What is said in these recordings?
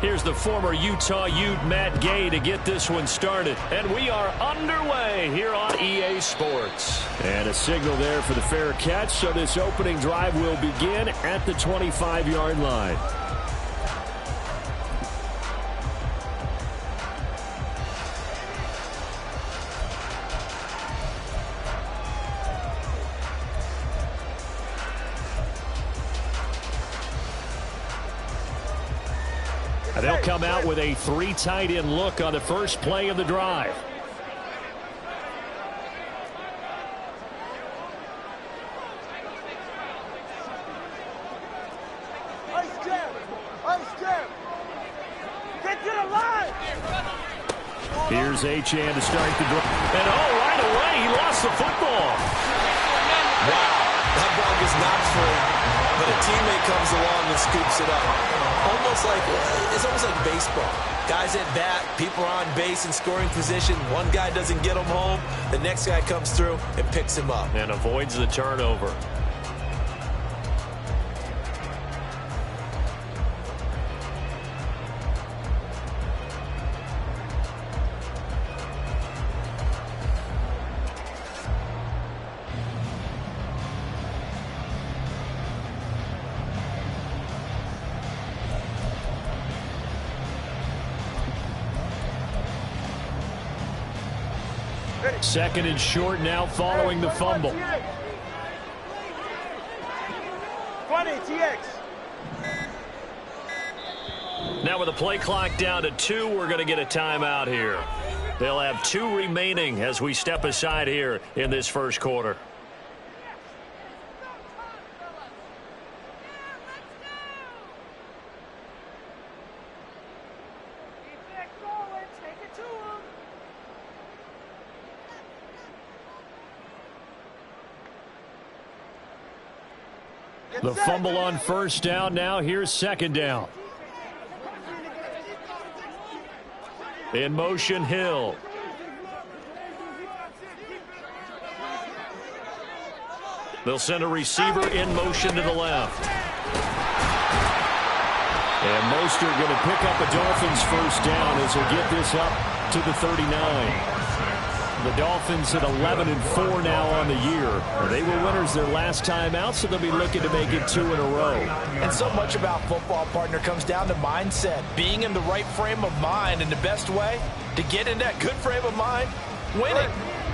Here's the former Utah Ute Matt Gay to get this one started. And we are underway here on EA Sports. And a signal there for the fair catch, so this opening drive will begin at the 25-yard line. They'll come out with a 3 tight end look on the first play of the drive. Ice jam! Ice jam! Get to the line! Here's Achane to start the drive. And right away, he lost the football. Wow, that ball gets knocked free, but a teammate comes along and scoops it up. It's almost like baseball. Guys at bat, people are on base in scoring position. One guy doesn't get him home. The next guy comes through and picks him up. And avoids the turnover. Second and short now following the fumble. 20, TX. Now with the play clock down to 2, we're going to get a timeout here. They'll have 2 remaining as we step aside here in this first quarter. The fumble on first down. Now here's second down. In motion, Hill. They'll send a receiver in motion to the left. And Mostert going to pick up a Dolphins first down as he'll get this up to the 39. The Dolphins at 11-4 now on the year. They were winners their last time out, so they'll be looking to make it 2 in a row. And so much about football, partner, comes down to mindset. Being in the right frame of mind, and the best way to get in that good frame of mind, winning.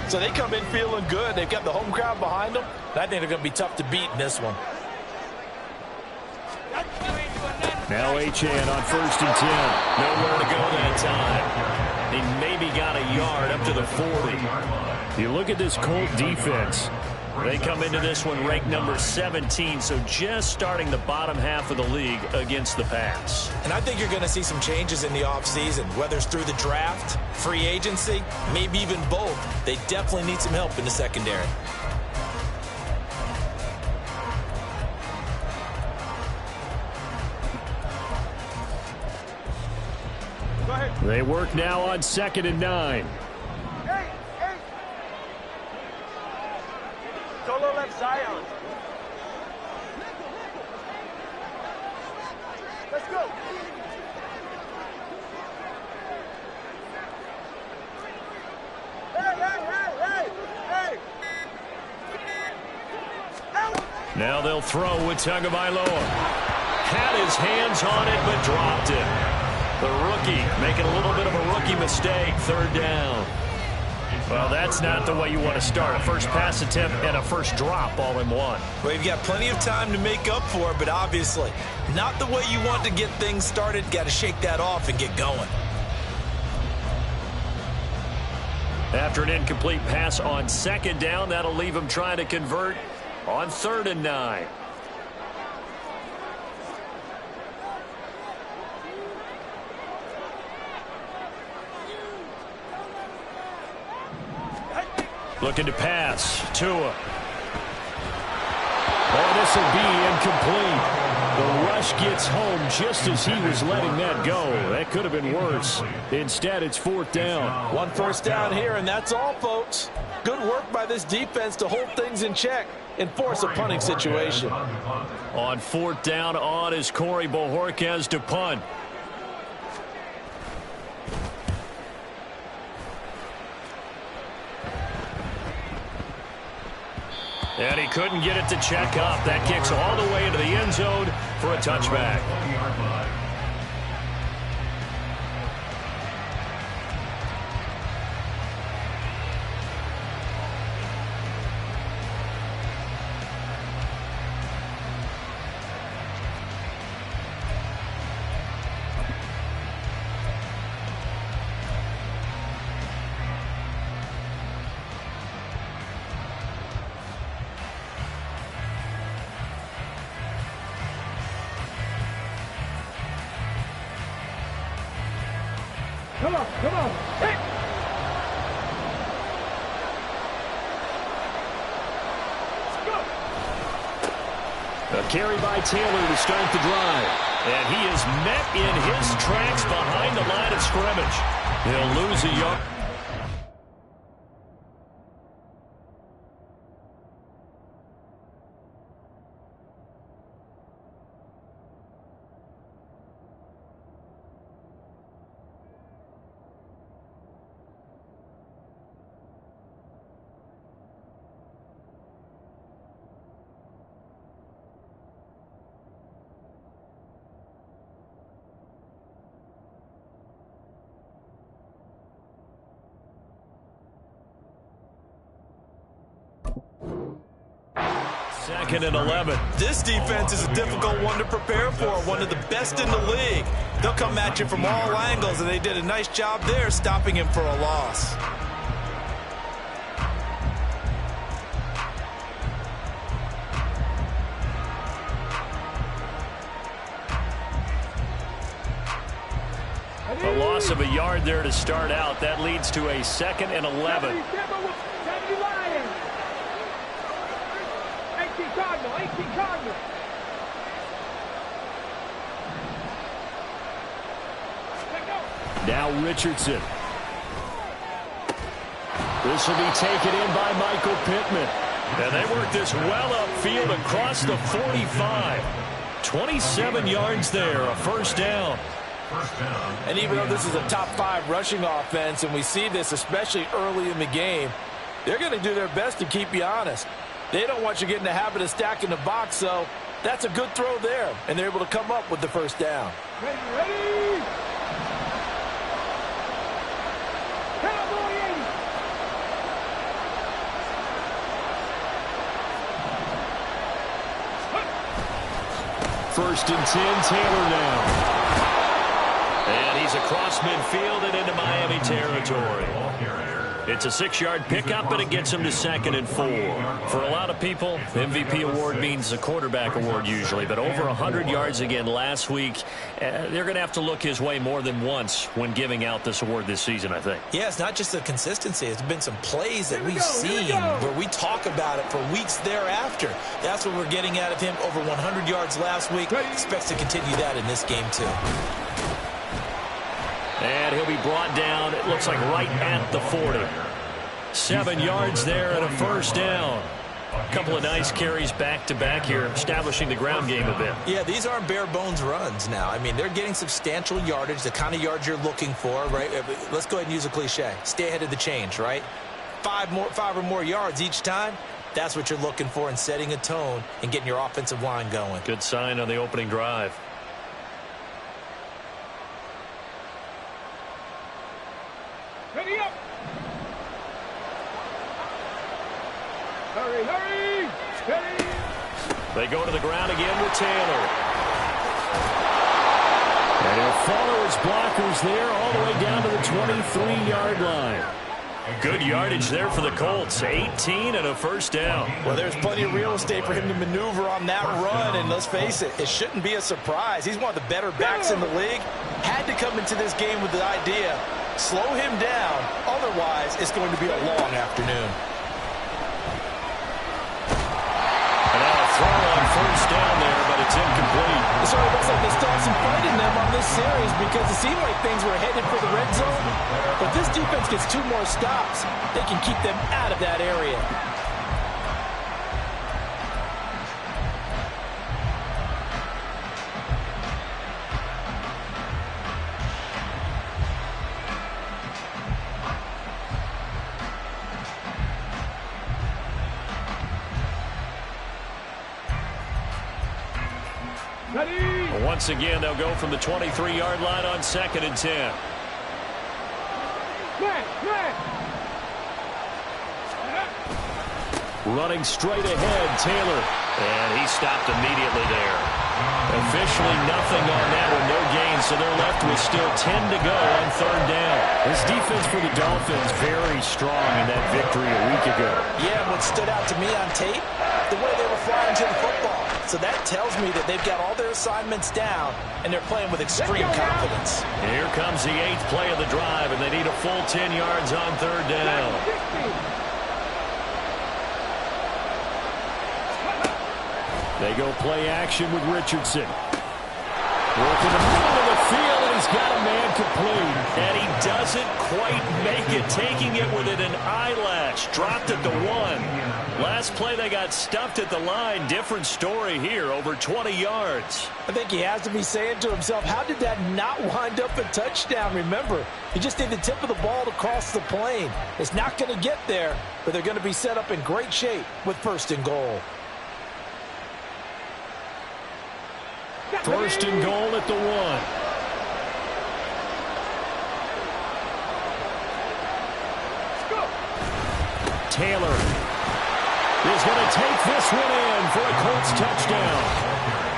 So they come in feeling good. They've got the home crowd behind them. I think they're going to be tough to beat in this one. Now Achane on first and 10. Nowhere to go that time. He maybe got a yard up to the 40. You look at this Colt defense. They come into this one ranked number 17, so just starting the bottom half of the league against the pass. And I think you're going to see some changes in the offseason, whether it's through the draft, free agency, maybe even both. They definitely need some help in the secondary. They work now on 2nd and 9. Hey! Solo left Zion. Let's go. Hey! Now they'll throw with Tagovailoa. Had his hands on it, but dropped it. The rookie making a little bit of a rookie mistake. 3rd down. Well, that's not the way you want to start. A first pass attempt and a first drop all in one. Well, you've got plenty of time to make up for it, but obviously not the way you want to get things started. Got to shake that off and get going. After an incomplete pass on 2nd down, that'll leave him trying to convert on 3rd and 9. Looking to pass. Tua. Oh, this will be incomplete. The rush gets home just as he was letting that go. That could have been worse. Instead, it's 4th down. 1 first down here, and that's all, folks. Good work by this defense to hold things in check and force a punting situation. On 4th down, on is Corey Bojorquez to punt. And he couldn't get it to check up. That kicks all the way into the end zone for a touchback. Come on, come on. Hey! A carry by Taylor to start the drive. And he is met in his tracks behind the line of scrimmage. He'll lose a yard. Second and 11. This defense is a difficult one to prepare for, one of the best in the league. They'll come at you from all angles, and they did a nice job there stopping him for a loss. A loss of a yard there to start out. That leads to a second and 11. Now Richardson. This will be taken in by Michael Pittman. And they work this well upfield across the 45. 27 yards there, a first down. And even though this is a top 5 rushing offense, and we see this especially early in the game, they're going to do their best to keep you honest. They don't want you getting the habit of stacking the box, so that's a good throw there, and they're able to come up with the first down. Ready? First and 10, Taylor now. And he's across midfield and into Miami territory. It's a 6-yard pickup, and it gets him to second and 4. For a lot of people, MVP award means a quarterback award usually, but over 100 yards again last week. They're going to have to look his way more than once when giving out this award this season, I think. Yeah, it's not just the consistency. It's been some plays that we've seen where we talk about it for weeks thereafter. That's what we're getting out of him. Over 100 yards last week. Expects to continue that in this game, too. And he'll be brought down, it looks like right at the 40. 7 yards there and a first down. A couple of nice carries back-to-back here, establishing the ground game a bit. Yeah, these aren't bare-bones runs now. I mean, they're getting substantial yardage, the kind of yards you're looking for, right? Let's go ahead and use a cliche. Stay ahead of the change, right? 5 or more yards each time. That's what you're looking for in setting a tone and getting your offensive line going. Good sign on the opening drive. Ready up! Hurry, hurry! Steady! They go to the ground again with Taylor. And he'll follow his blockers there all the way down to the 23-yard line. Good yardage there for the Colts. 18 and a first down. Well, there's plenty of real estate for him to maneuver on that run, and let's face it, it shouldn't be a surprise. He's one of the better backs in the league. Had to come into this game with the idea, slow him down, otherwise it's going to be a long afternoon. And now a throw on first down there, but it's incomplete. It sort of looks like they still have some fight in them on this series because it seemed like things were headed for the red zone. But this defense gets 2 more stops. They can keep them out of that area. Once again, they'll go from the 23-yard line on 2nd and 10. Running straight ahead, Taylor. And he stopped immediately there. Officially nothing on that one, no gain, so they're left with still 10 to go on 3rd down. This defense for the Dolphins very strong in that victory a week ago. Yeah, what stood out to me on tape, the way they were flying to the football. So that tells me that they've got all their assignments down, and they're playing with extreme confidence. And here comes the 8th play of the drive, and they need a full 10 yards on 3rd down. They go play action with Richardson. Working the middle of the field, and he's got a man complete. And he doesn't quite make it, taking it within an eyelash. Dropped at the 1. Last play, they got stuffed at the line. Different story here, over 20 yards. I think he has to be saying to himself, how did that not wind up a touchdown? Remember, he just need the tip of the ball to cross the plane. It's not going to get there, but they're going to be set up in great shape with 1st and goal. 1st and goal at the 1. Taylor is going to take this one in for a Colts touchdown.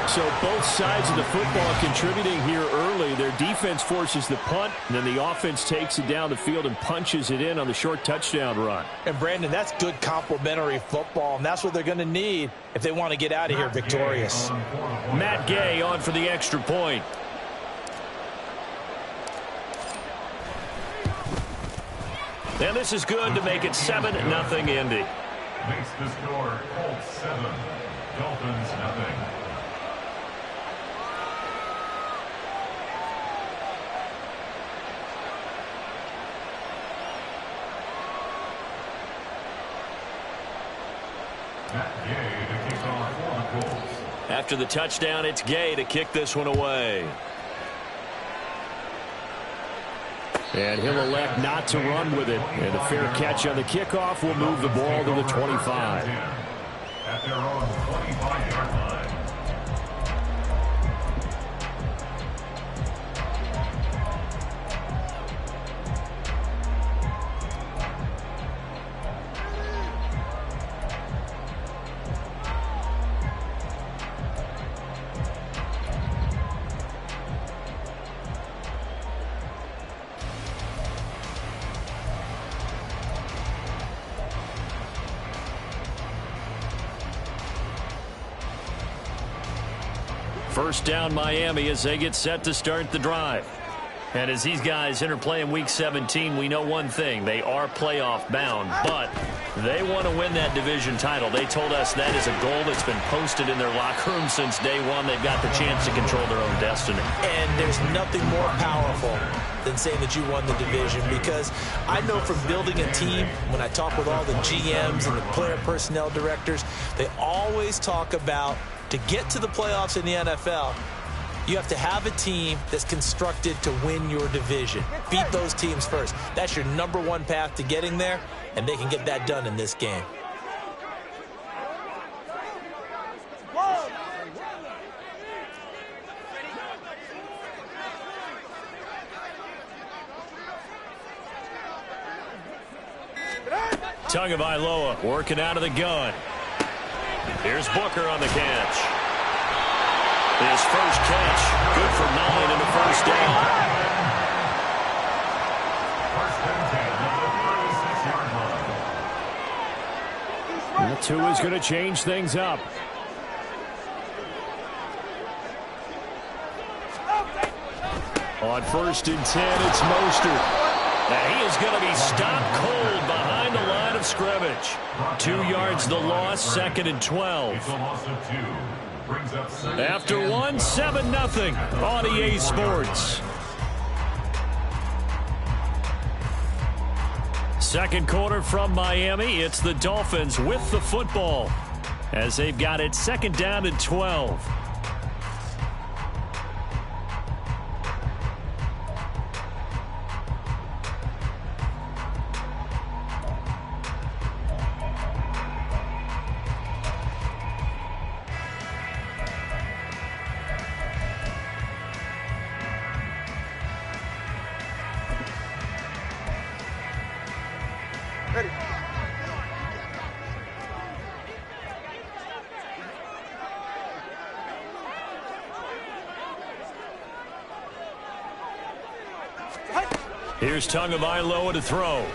So both sides of the football contributing here early. Their defense forces the punt, and then the offense takes it down the field and punches it in on the short touchdown run. And, Brandon, that's good complementary football, and that's what they're going to need if they want to get out of here victorious. Matt Gay on for the extra point. And this is good to make it 7-0 Indy. Makes the score Colts 7, Dolphins 0. After the touchdown, it's Gay to kick this one away. And he'll elect not to run with it. And a fair catch on the kickoff will move the ball to the 25. At their own 25-yard line. First down Miami as they get set to start the drive. And as these guys interplay in Week 17, we know one thing. They are playoff bound, but they want to win that division title. They told us that is a goal that's been posted in their locker room since day one. They've got the chance to control their own destiny. And there's nothing more powerful than saying that you won the division, because I know from building a team, when I talk with all the GMs and the player personnel directors, they always talk about, to get to the playoffs in the NFL, you have to have a team that's constructed to win your division. Beat those teams first. That's your #1 path to getting there, and they can get that done in this game. Tagovailoa working out of the gun. Here's Booker on the catch. His first catch, good for 9 and a first down. And Tua's going to change things up. On 1st and 10, it's Mostert. And he is going to be stopped cold behind the line of scrimmage. 2 yards the loss, 2nd and 12. After one, 7-0 on EA Sports. Second quarter from Miami. It's the Dolphins with the football as they've got it 2nd down and 12. Here's Tagovailoa to throw.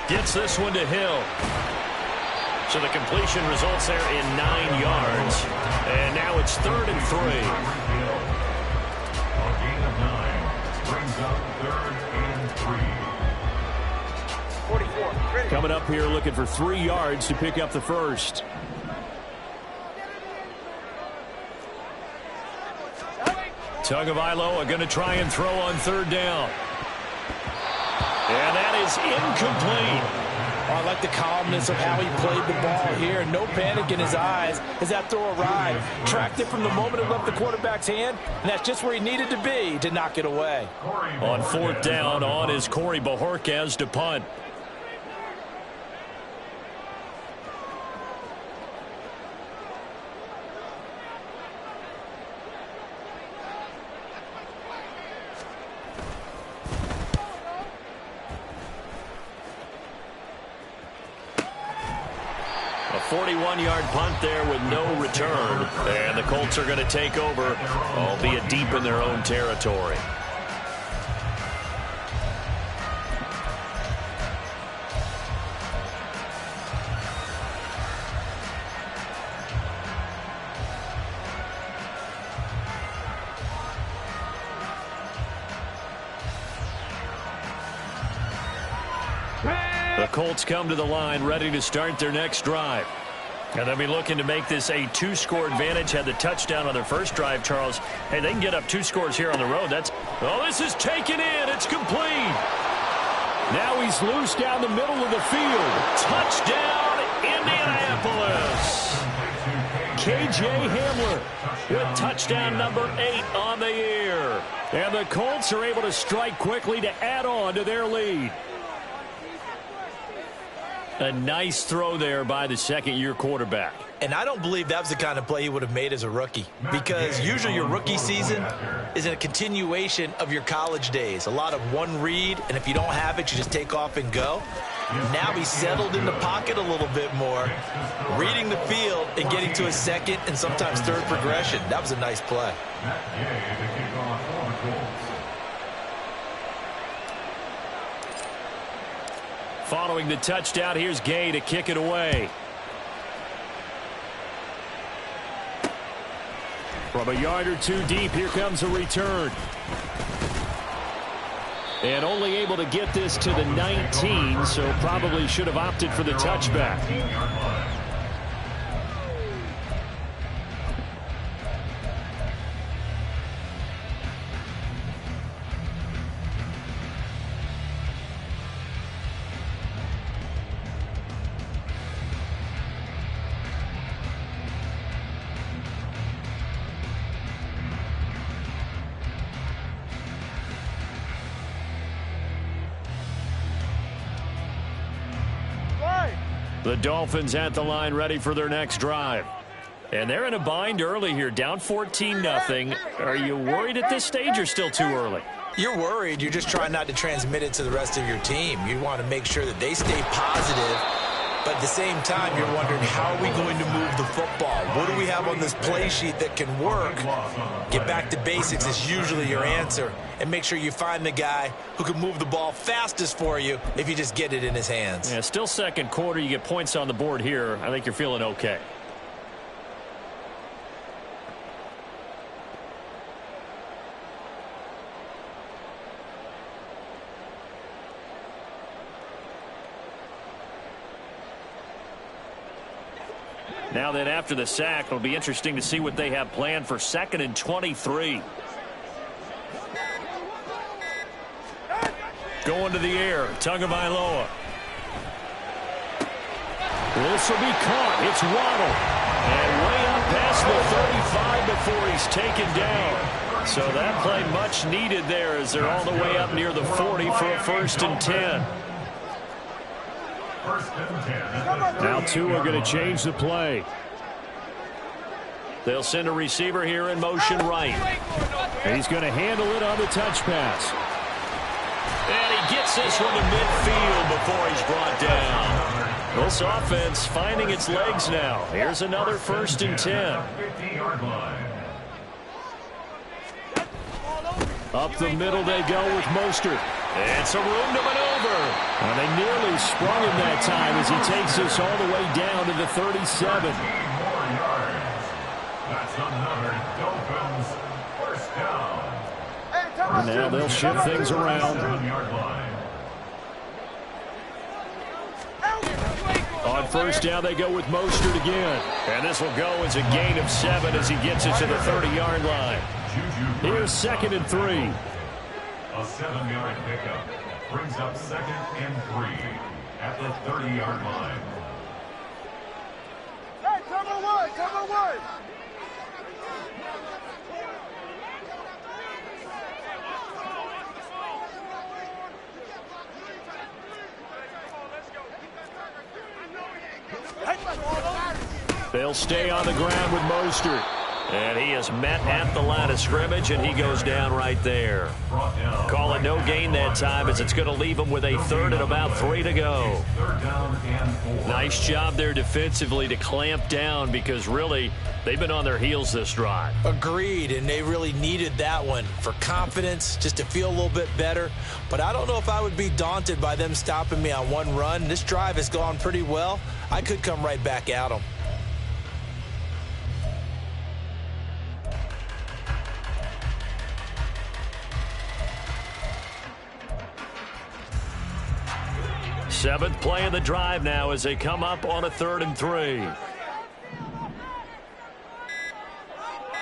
Gets this one to Hill. So the completion results there in 9 yards. And now it's 3rd and 3. A gain of 9 brings up 3rd and 3. 44. Coming up here looking for 3 yards to pick up the first. Tagovailoa going to try and throw on 3rd down. And that is incomplete. I like the calmness of how he played the ball here. No panic in his eyes as that throw arrived. Tracked it from the moment it left the quarterback's hand, and that's just where he needed to be to knock it away. On 4th down, on is Corey Bojorquez to punt. A 41-yard punt there with no return. And the Colts are going to take over, albeit deep in their own territory. The Colts come to the line ready to start their next drive. And they'll be looking to make this a 2-score advantage. Had the touchdown on their first drive, Charles. Hey, they can get up 2 scores here on the road. This is taken in. It's complete. Now he's loose down the middle of the field. Touchdown, Indianapolis. KJ Hamler With touchdown number 8 on the year. And the Colts are able to strike quickly to add on to their lead. A nice throw there by the second-year quarterback. And I don't believe that was the kind of play he would have made as a rookie, because usually your rookie season is a continuation of your college days. A lot of one read, and if you don't have it, you just take off and go. Now he's settled in the pocket a little bit more, reading the field and getting to a second and sometimes third progression. That was a nice play. Following the touchdown, here's Gay to kick it away. From a yard or 2 deep, here comes a return. And only able to get this to the 19, so probably should have opted for the touchback. The Dolphins at the line ready for their next drive. And they're in a bind early here, down 14-0. Are you worried at this stage or still too early? You're worried. You're just trying not to transmit it to the rest of your team. You want to make sure that they stay positive. But at the same time, you're wondering, how are we going to move the football? What do we have on this play sheet that can work? Get back to basics is usually your answer. And make sure you find the guy who can move the ball fastest for you if you just get it in his hands. Yeah, still second quarter. You get points on the board here. I think you're feeling okay. Now then, after the sack, it'll be interesting to see what they have planned for 2nd and 23. Going to the air, Tagovailoa. This will be caught. It's Waddle. And way up past the 35 before he's taken down. So that play much needed there as they're all the way up near the 40 for a 1st and 10. Now 2 are going to change the play. They'll send a receiver here in motion right. He's going to handle it on the touch pass. And he gets this one to midfield before he's brought down. This offense finding its legs now. Here's another 1st and 10. Up the middle they go with Mostert. And some room to maneuver. And they nearly sprung him that time as he takes us all the way down to the 37. More yards. That's another Dolphins first down. And now they'll shift things around. 7-yard line. On first down, they go with Mostert again. And this will go as a gain of 7 as he gets it to the 30-yard line. Here's 2nd and 3. A 7-yard pickup brings up 2nd and 3 at the 30-yard line. Hey, cover one. They'll stay on the ground with Mostert. And he is met at the line of scrimmage, and he goes down right there. Call it no gain that time as it's going to leave him with a 3rd and about 3 to go. 3rd down and 4. Nice job there defensively to clamp down because really they've been on their heels this drive. Agreed, and they really needed that one for confidence, just to feel a little bit better. But I don't know if I would be daunted by them stopping me on one run. This drive has gone pretty well. I could come right back at them. Seventh play of the drive now as they come up on a 3rd and 3.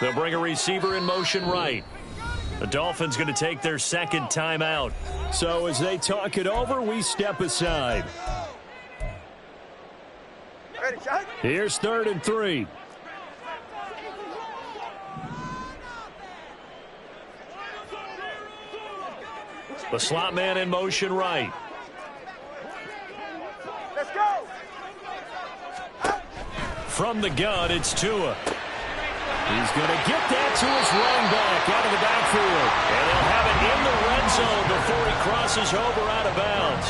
They'll bring a receiver in motion right. The Dolphins going to take their 2nd timeout. So as they talk it over, we step aside. Here's 3rd and 3. The slot man in motion right. Let's go. From the gun, it's Tua. He's going to get that to his running back out of the backfield. And they'll have it in the red zone before he crosses over out of bounds.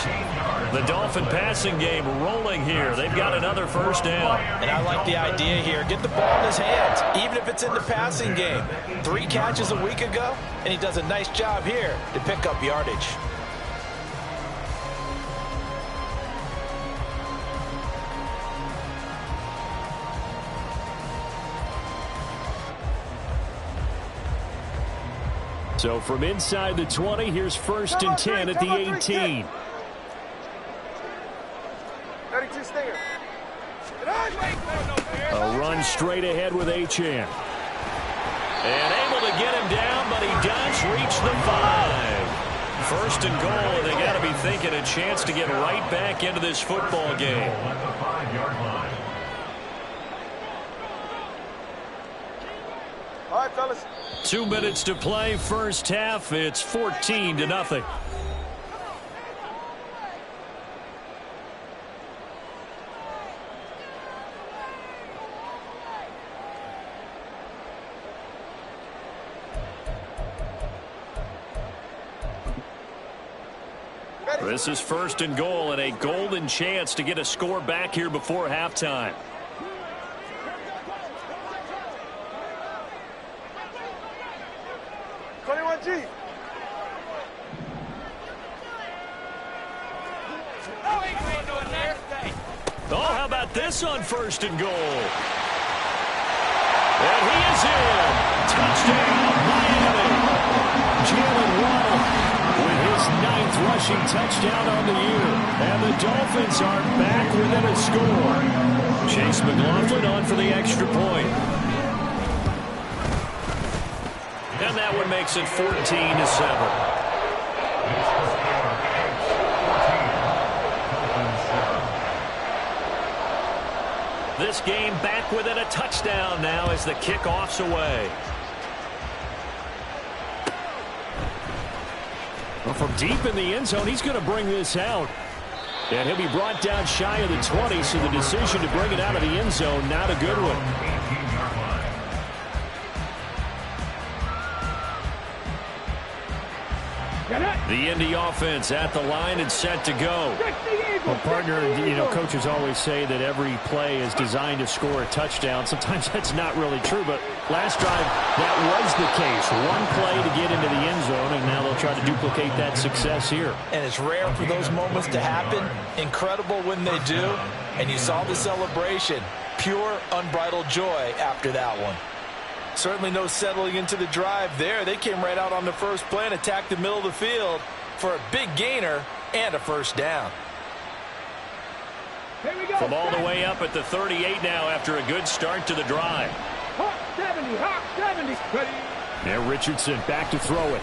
The Dolphin passing game rolling here. They've got another 1st down. And I like the idea here. Get the ball in his hands, even if it's in the passing game. 3 catches a week ago, and he does a nice job here to pick up yardage. So from inside the 20, here's 1st and 10 at the 18. 32 stinger. A run straight ahead with Achane. And able to get him down, but he does reach the 5. 1st and goal, and they got to be thinking a chance to get right back into this football game. At the 5-yard line. All right, fellas. 2 minutes to play, first half. It's 14-0. This is 1st and goal and a golden chance to get a score back here before halftime. Oh, how about this on 1st and goal? And he is in. Touchdown, Miami. Jalen Waddle with his 9th rushing touchdown on the year. And the Dolphins are back within a score. Chase McLaughlin on for the extra point. And that one makes it 14-7. This game back within a touchdown now as the kickoff's away. Well, from deep in the end zone, he's going to bring this out. And he'll be brought down shy of the 20, so the decision to bring it out of the end zone, not a good one. 18-yard line. The Indy offense at the line and set to go. Well, partner, coaches always say that every play is designed to score a touchdown. Sometimes that's not really true, but last drive, that was the case. One play to get into the end zone, and now they'll try to duplicate that success here. And it's rare for those moments to happen. Incredible when they do. And you saw the celebration. Pure, unbridled joy after that one. Certainly no settling into the drive there. They came right out on the first play and attacked the middle of the field for a big gainer and a first down. From all the way up at the 38 now after a good start to the drive. Hawk 70, Hawk 70. Ready. Now Richardson back to throw it.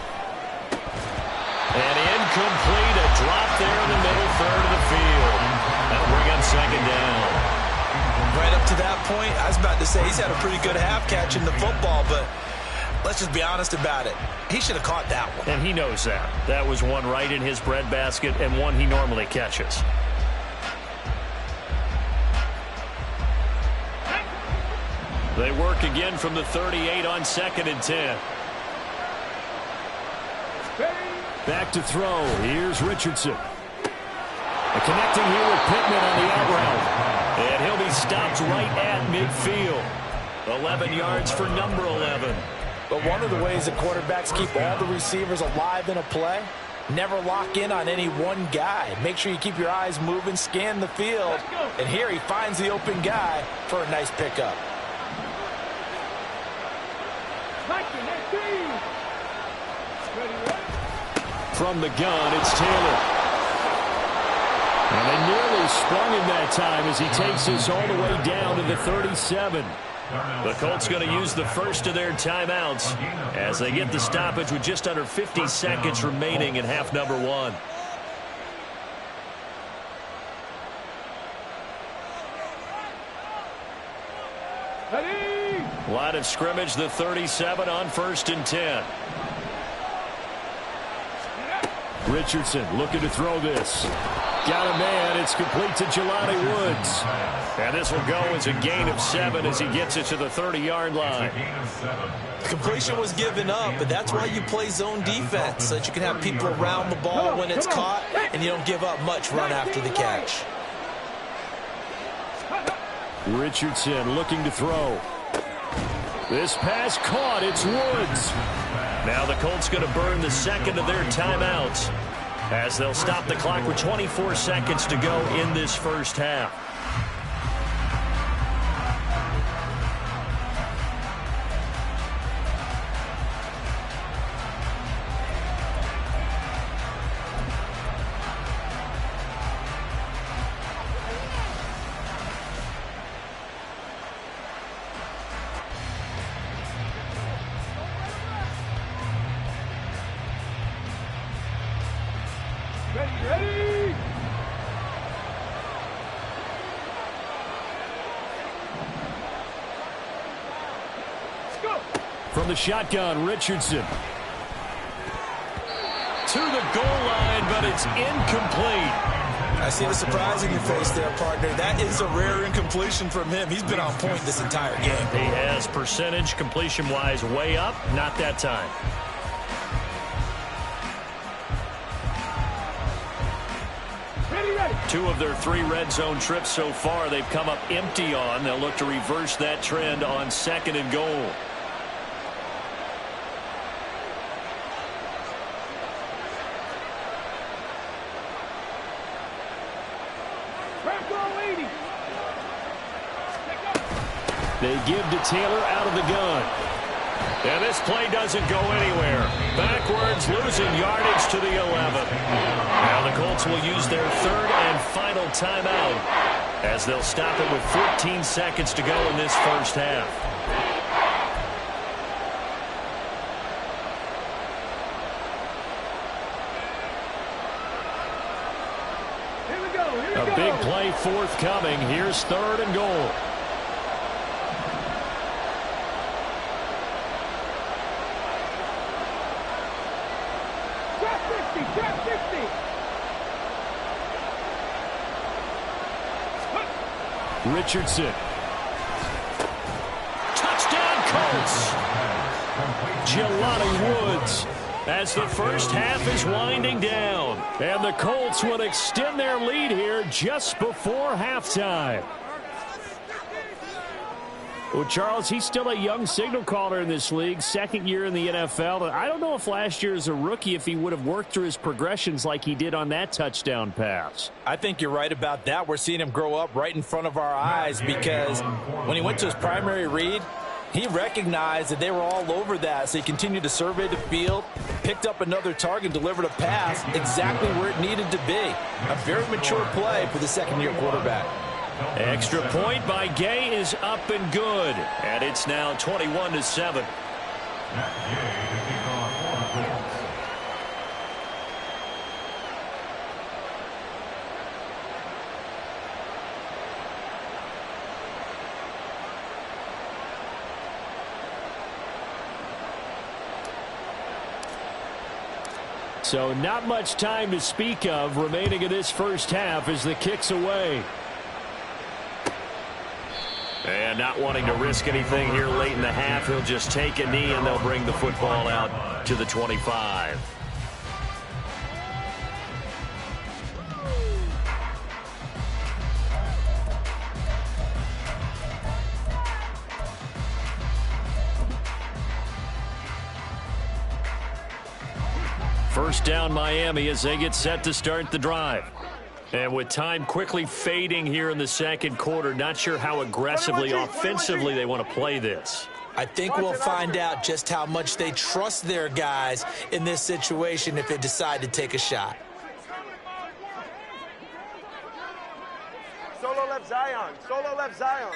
And incomplete, a drop there in the middle third of the field. That'll bring up second down. Right up to that point, I was about to say he's had a pretty good half catching the football, but let's just be honest about it. He should have caught that one. And he knows that. That was one right in his breadbasket and one he normally catches. They work again from the 38 on 2nd and 10. Back to throw. Here's Richardson. Connecting here with Pittman on the out route. And he'll be stopped right at midfield. 11 yards for number 11. But one of the ways that quarterbacks keep all the receivers alive in a play, never lock in on any one guy. Make sure you keep your eyes moving, scan the field. And here he finds the open guy for a nice pickup. From the gun, it's Taylor. And they nearly sprung him that time as he takes us all the way down to the 37. The Colts going to use the first of their timeouts as they get the stoppage with just under 50 seconds remaining in half number 1. Line of scrimmage, the 37 on 1st and 10. Richardson looking to throw this. Got a man. It's complete to Jelani Woods. And this will go as a gain of 7 as he gets it to the 30-yard line. Completion was given up, but that's why you play zone defense, so that you can have people around the ball when it's caught, and you don't give up much run after the catch. Richardson looking to throw. This pass caught. It's Woods. Now the Colts going to burn the second of their timeouts as they'll stop the clock with 24 seconds to go in this first half. Ready! Let's go! From the shotgun, Richardson. To the goal line, but it's incomplete. I see the surprise in your face there, partner. That is a rare incompletion from him. He's been on point this entire game. He has percentage completion-wise way up, not that time. Ready! 2 of their 3 red zone trips so far they've come up empty on. They'll look to reverse that trend on 2nd and goal. They give to Taylor out of the gun. And this play doesn't go anywhere. Backwards, losing yardage to the 11. Now the Colts will use their 3rd and final timeout as they'll stop it with 14 seconds to go in this first half. Here we go. A big play forthcoming. Here's 3rd and goal. Richardson. Touchdown, Colts. Jelani Woods. as the first half is winding down. And the Colts will extend their lead here just before halftime. Well, Charles, he's still a young signal caller in this league, second year in the NFL. I don't know if last year as a rookie if he would have worked through his progressions like he did on that touchdown pass. I think you're right about that. We're seeing him grow up right in front of our eyes because when he went to his primary read, he recognized that they were all over that, so he continued to survey the field, picked up another target, delivered a pass exactly where it needed to be. A very mature play for the second-year quarterback. Extra point by Gay is up and good, and it's now 21-7. So not much time to speak of remaining in this first half as the kick's away. And not wanting to risk anything here late in the half, he'll just take a knee and they'll bring the football out to the 25. First down Miami as they get set to start the drive. And with time quickly fading here in the second quarter, not sure how aggressively, offensively they want to play this. I think we'll find out just how much they trust their guys in this situation if they decide to take a shot. Solo left Zion. Solo left Zion.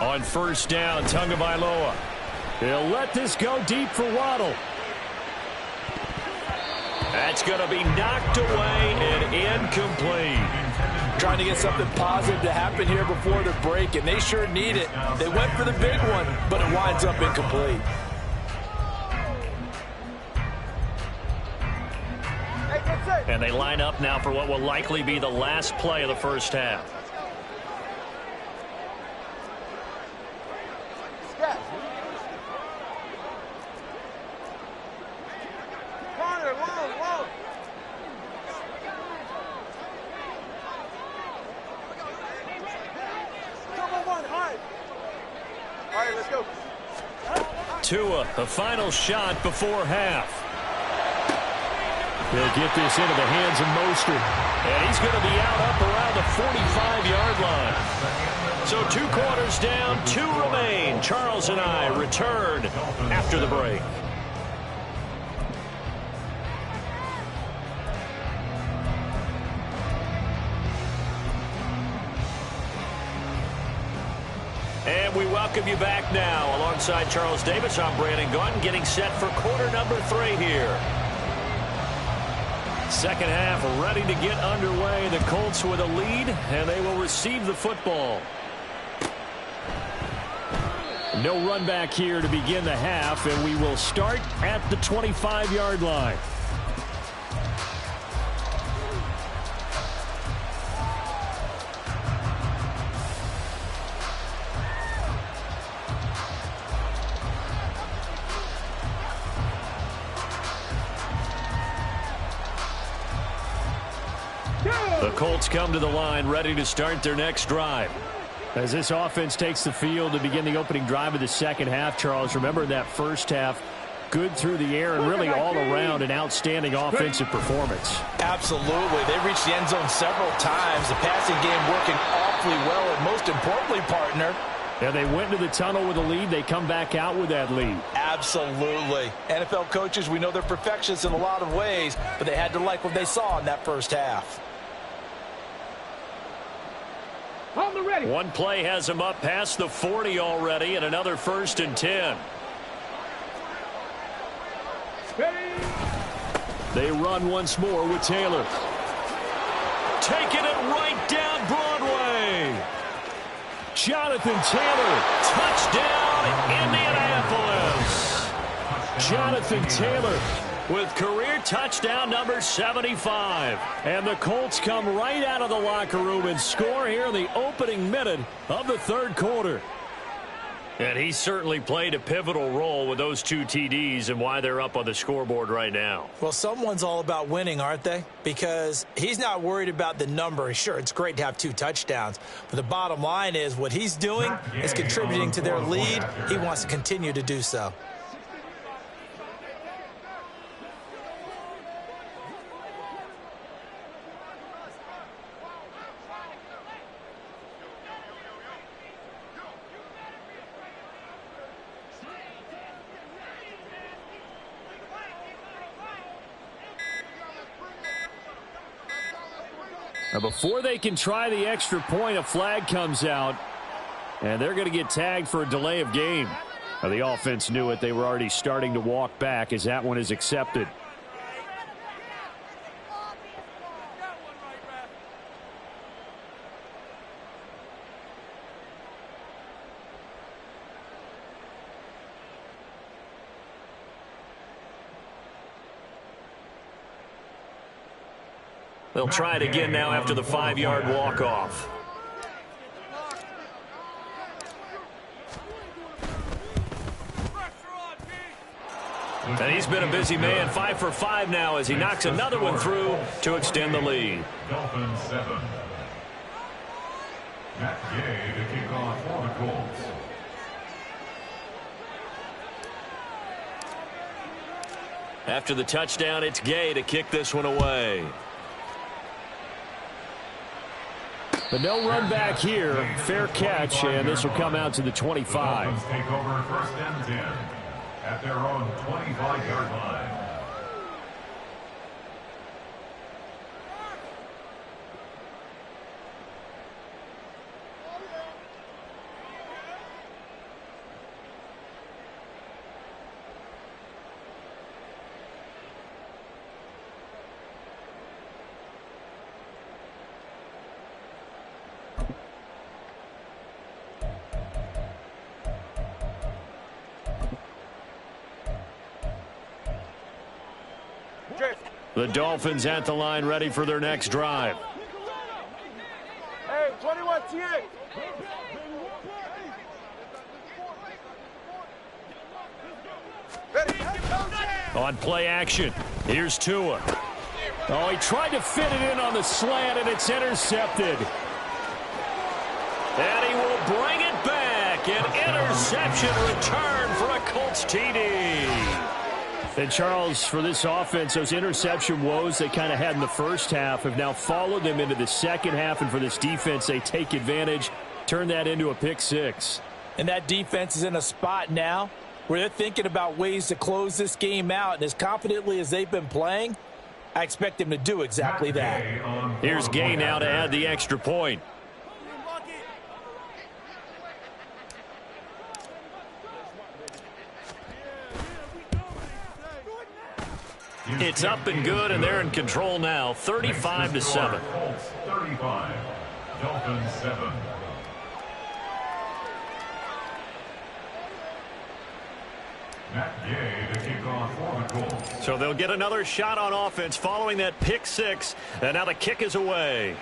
On first down, Tagovailoa. He'll let this go deep for Waddle. That's going to be knocked away and incomplete. Trying to get something positive to happen here before the break, and they sure need it. They went for the big one, but it winds up incomplete. And they line up now for what will likely be the last play of the first half. Tua, a final shot before half. They'll get this into the hands of Mostert. And he's going to be out up around the 45-yard line. So 2 quarters down, 2 remain. Charles and I return after the break. And we welcome you back now. Alongside Charles Davis, I'm Brandon Gaudin, getting set for quarter number 3 here. Second half ready to get underway. The Colts with a lead, and they will receive the football. No run back here to begin the half, and we will start at the 25-yard line. The Colts come to the line ready to start their next drive. As this offense takes the field to begin the opening drive of the second half, Charles, remember that first half, good through the air and really all around an outstanding offensive performance. Absolutely. They reached the end zone several times. The passing game working awfully well, and most importantly, partner, Yeah, they went into the tunnel with a lead. They come back out with that lead. Absolutely. NFL coaches, we know they're perfectionists in a lot of ways, but they had to like what they saw in that first half. One play has them up past the 40 already, and another 1st and 10. They run once more with Taylor. Taking it right down Broadway. Jonathan Taylor, touchdown Indianapolis. Jonathan Taylor with career touchdown number 75. And the Colts come right out of the locker room and score here in the opening minute of the third quarter. And he certainly played a pivotal role with those 2 TDs and why they're up on the scoreboard right now. Well, someone's all about winning, aren't they? Because he's not worried about the number. Sure, it's great to have 2 touchdowns. But the bottom line is what he's doing is contributing to their lead. He wants to continue to do so. Now, before they can try the extra point, a flag comes out, and they're going to get tagged for a delay of game. Now, the offense knew it. They were already starting to walk back as that one is accepted. They'll try it again now after the 5-yard walk-off. And he's been a busy man, 5 for 5 now as he knocks another one through to extend the lead. Dolphins 7. Matt Gay to kick off for the Colts. After the touchdown, it's Gay to kick this one away. But no run back here. Fair catch, and this will come out to the 25. The Dolphins take over 1st and 10 at their own 25-yard line. The Dolphins at the line ready for their next drive. Hey, 21 TA. On play action, here's Tua. Oh, he tried to fit it in on the slant, and it's intercepted. And he will bring it back. An interception return for a Colts TD. And, Charles, for this offense, those interception woes they kind of had in the first half have now followed them into the second half. And for this defense, they take advantage, turn that into a pick 6. And that defense is in a spot now where they're thinking about ways to close this game out. And as confidently as they've been playing, I expect them to do exactly that. Here's Gay now to add the extra point. It's up and good, and they're in control now, 35-7. 35, Dolphins 7. Matt Gay to kick off for the Colts. So they'll get another shot on offense following that pick 6, and now the kick is away.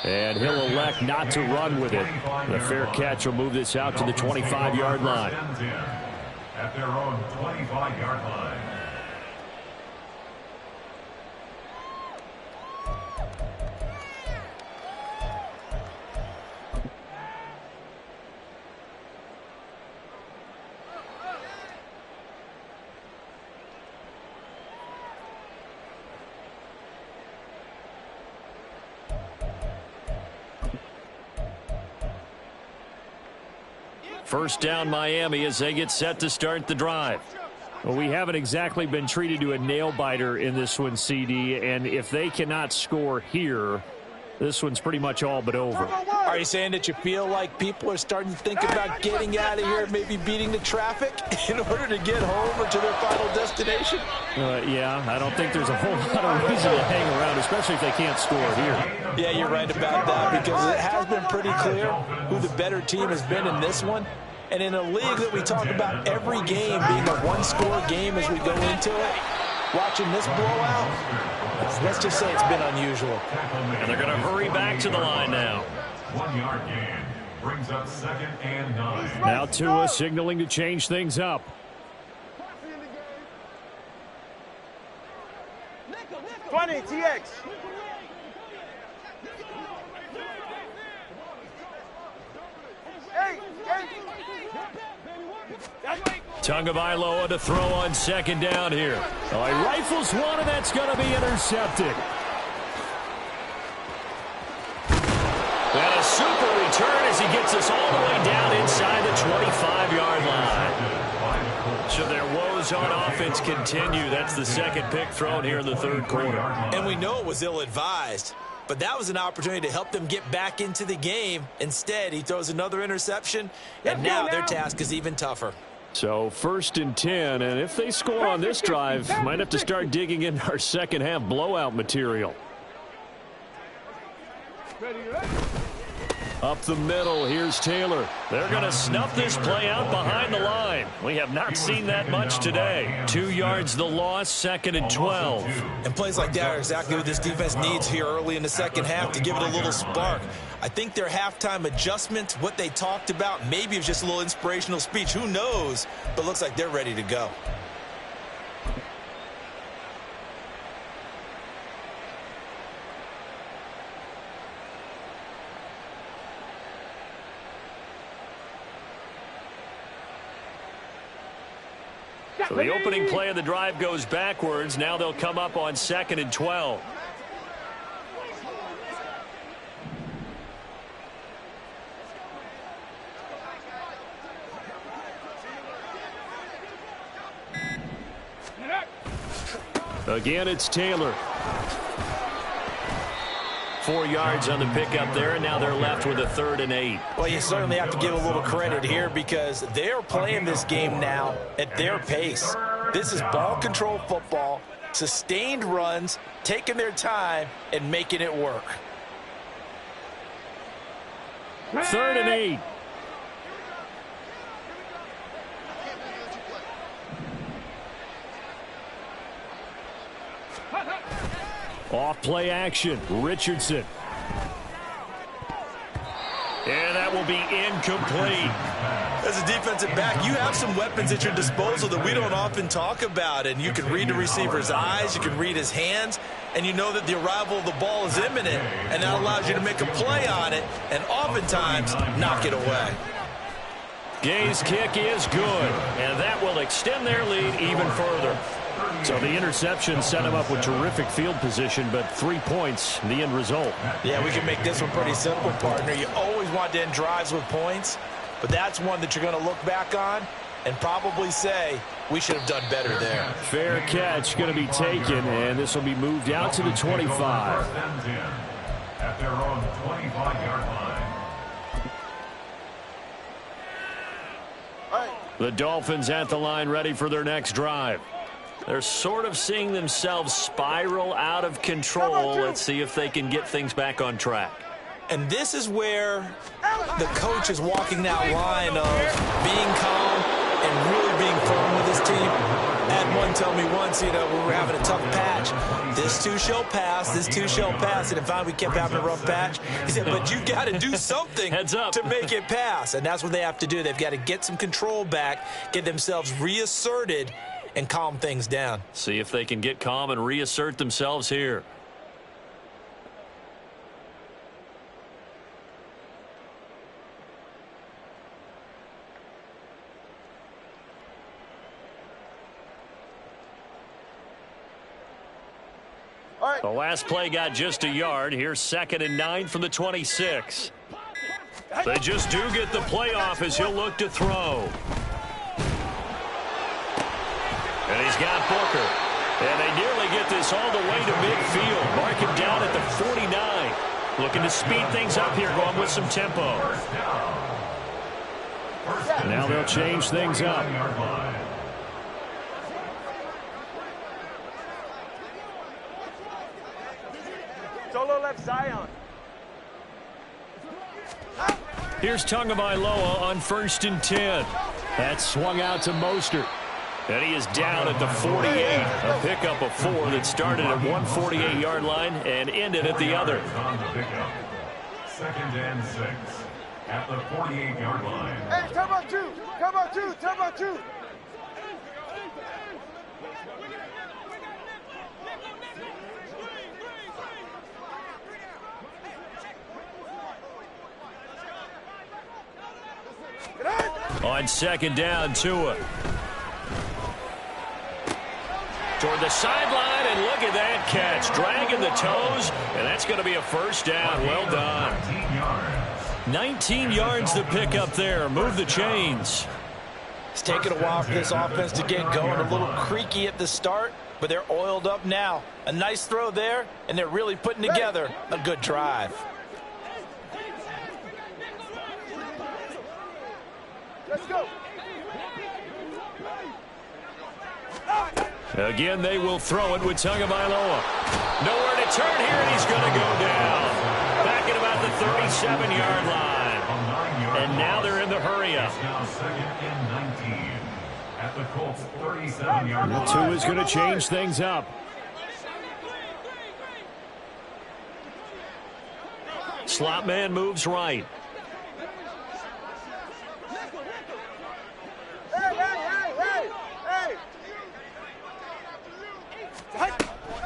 And he'll elect not to run with it. The fair catch will move this out to the 25-yard line. At their own 25-yard line. First down Miami as they get set to start the drive. Well, we haven't exactly been treated to a nail-biter in this one, CD, and if they cannot score here, this one's pretty much all but over. Are you saying that you feel like people are starting to think about getting out of here, maybe beating the traffic in order to get home or to their final destination? Yeah, I don't think there's a whole lot of reason to hang around, especially if they can't score here. Yeah, you're right about that, because it has been pretty clear who the better team has been in this one. And in a league that we talk about every game being a one-score game as we go into it, watching this blowout, let's just say it's been unusual. And they're going to hurry back to the line now. 1 yard gain. Brings up 2nd and 9. Now Tua signaling to change things up. 20, TX. Hey. Tagovailoa to throw on 2nd down here. Oh, he rifles one, and that's going to be intercepted. And a super return as he gets us all the way down inside the 25-yard line. So their woes on offense continue. That's the 2nd pick thrown here in the 3rd quarter. And we know it was ill-advised, but that was an opportunity to help them get back into the game. Instead, he throws another interception, and now their task is even tougher. So 1st and 10, and if they score on this drive, might have to start digging into our second-half blowout material. Up the middle, here's Taylor. They're going to snuff this play out behind the line. We have not seen that much today. 2 yards the loss, 2nd and 12. And plays like that are exactly what this defense needs here early in the second half to give it a little spark. I think their halftime adjustment, what they talked about, maybe it was just a little inspirational speech. Who knows? But looks like they're ready to go. So the opening play of the drive goes backwards. Now they'll come up on 2nd and 12. Again, it's Taylor. 4 yards on the pickup there, and now they're left with a 3rd and 8. Well, you certainly have to give a little credit here because they're playing this game now at their pace. This is ball control football, sustained runs, taking their time, and making it work. 3rd and 8. Off play action, Richardson. And that will be incomplete. As a defensive back, you have some weapons at your disposal that we don't often talk about. And you can read the receiver's eyes, you can read his hands, and you know that the arrival of the ball is imminent. And that allows you to make a play on it and oftentimes knock it away. Gay's kick is good, and that will extend their lead even further. So the interception set him up with terrific field position, but 3 points, the end result. Yeah, we can make this one pretty simple, partner. You always want to end drives with points, but that's one that you're going to look back on and probably say, we should have done better there. Fair catch going to be taken, and this will be moved out to the 25. 1st and 10 at their own 25-yard line. The Dolphins at the line ready for their next drive. They're sort of seeing themselves spiral out of control. Let's see if they can get things back on track. And this is where the coach is walking that line of being calm and really being firm with his team. I had one tell me once, we were having a tough patch. This too shall pass, this too shall pass. And finally we kept having a rough patch. He said, but you got to do something Heads up. to make it pass. And that's what they have to do. They've got to get some control back, get themselves reasserted, and calm things down. See if they can get calm and reassert themselves here. The last play got just a yard. Here's 2nd and 9 from the 26. They just do get the play off as he'll look to throw. And he's got Booker. And they nearly get this all the way to midfield. Mark him down at the 49. Looking to speed things up here, going with some tempo. Now they'll change things up. Solo left Zion. Here's Tagovailoa on 1st and 10. That swung out to Mostert. And he is down at the 48. A pickup of 4 that started at 148-yard line and ended at the other. 2nd and 6. at the 48-yard line. Hey, come on, two. Come on, two. Come on, two. On second down, Tua. Toward the sideline, and look at that catch. Dragging the toes, and that's going to be a first down. Well done. 19 yards to pick up there. Move the chains. It's taken a while for this offense to get going. A little creaky at the start, but they're oiled up now. A nice throw there, and they're really putting together a good drive. Let's go. Again, they will throw it with Tagovailoa. Nowhere to turn here, and he's going to go down. Back at about the 37-yard line. And now they're in the hurry-up. Now second and 19 at the Colts 37-yard line. Tua is going to change things up. Slot man moves right.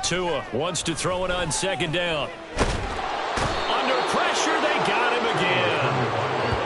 Tua wants to throw it on second down. Under pressure, they got him again.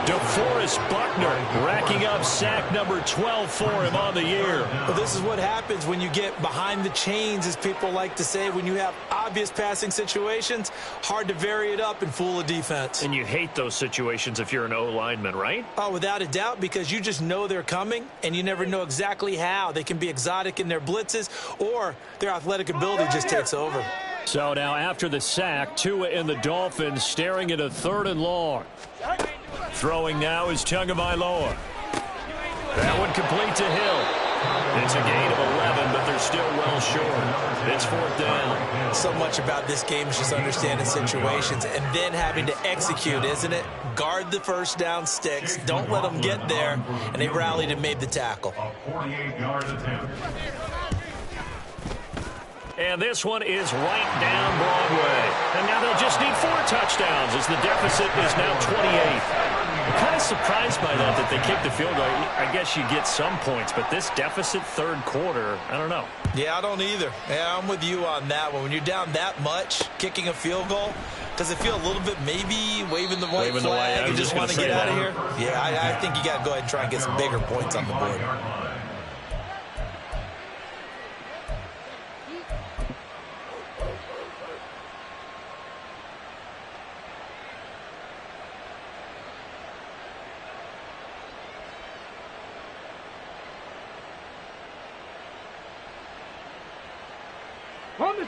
DeForest Buckner racking up sack number 12 for him on the year. Well, this is what happens when you get behind the chains, as people like to say. When you have obvious passing situations, hard to vary it up and fool a defense. And you hate those situations if you're an O-lineman, right? Oh, without a doubt, because you just know they're coming, and you never know exactly how. They can be exotic in their blitzes, or their athletic ability just takes over. So now after the sack, Tua and the Dolphins staring at a 3rd and long. Throwing now is Tagovailoa. That one complete to Hill. It's a gain of 11, but they're still well short. It's 4th down. So much about this game is just understanding situations and then having to execute, isn't it? Guard the first down sticks. Don't let them get there. And they rallied and made the tackle. A 48-yard attempt. And this one is right down Broadway. And now they'll just need 4 touchdowns as the deficit is now 28. I'm kind of surprised by that they kicked the field goal. I guess you get some points, but this deficit 3rd quarter, I don't know. Yeah, I don't either. Yeah, I'm with you on that one. When you're down that much, kicking a field goal, does it feel a little bit maybe waving the white flag? You just want to get out of here? Yeah, I think you got to go ahead and try and get some bigger points on the board.